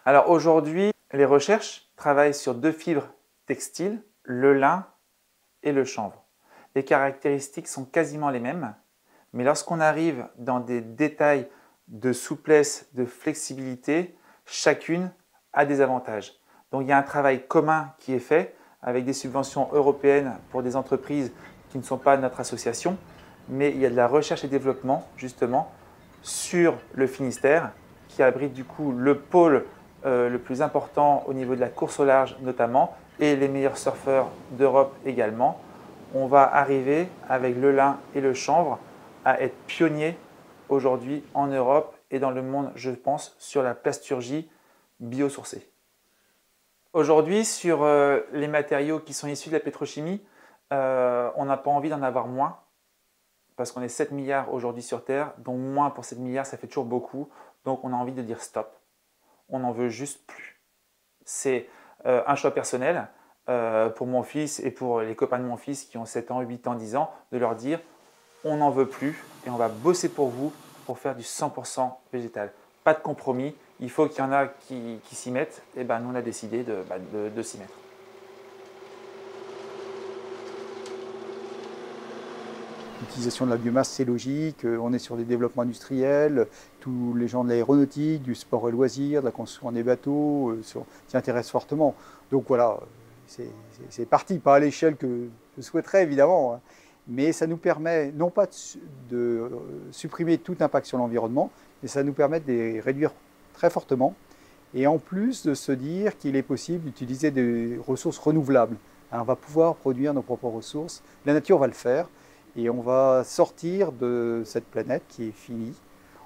Alors aujourd'hui, les recherches travaillent sur deux fibres textiles, le lin et le chanvre. Les caractéristiques sont quasiment les mêmes, mais lorsqu'on arrive dans des détails de souplesse, de flexibilité, chacune a des avantages. Donc il y a un travail commun qui est fait avec des subventions européennes pour des entreprises qui ne sont pas notre association, mais il y a de la recherche et développement justement sur le Finistère qui abrite du coup le pôle le plus important au niveau de la course au large notamment et les meilleurs surfeurs d'Europe également. On va arriver avec le lin et le chanvre à être pionniers aujourd'hui en Europe et dans le monde, je pense, sur la plasturgie biosourcée. Aujourd'hui, sur les matériaux qui sont issus de la pétrochimie, on n'a pas envie d'en avoir moins parce qu'on est 7 milliards aujourd'hui sur Terre, donc moins pour 7 milliards, ça fait toujours beaucoup. Donc on a envie de dire stop. On n'en veut juste plus. C'est un choix personnel pour mon fils et pour les copains de mon fils qui ont 7 ans, 8 ans, 10 ans, de leur dire on n'en veut plus et on va bosser pour vous pour faire du 100% végétal. Pas de compromis, il faut qu'il y en a qui s'y mettent, et ben nous on a décidé de s'y mettre. L'utilisation de la biomasse, c'est logique, on est sur des développements industriels, tous les gens de l'aéronautique, du sport et loisirs, de la construction des bateaux s'y intéressent fortement. Donc voilà, c'est parti, pas à l'échelle que je souhaiterais évidemment, hein, mais ça nous permet non pas de supprimer tout impact sur l'environnement, mais ça nous permet de les réduire très fortement, et en plus de se dire qu'il est possible d'utiliser des ressources renouvelables. Alors on va pouvoir produire nos propres ressources, la nature va le faire, et on va sortir de cette planète qui est finie.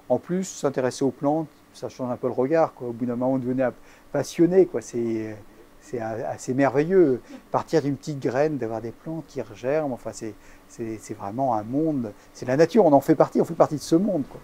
En plus, s'intéresser aux plantes, ça change un peu le regard, quoi. Au bout d'un moment, on devenait passionné, quoi. C'est assez merveilleux. Partir d'une petite graine, d'avoir des plantes qui regerment, enfin, c'est vraiment un monde. C'est la nature, on en fait partie, on fait partie de ce monde, quoi.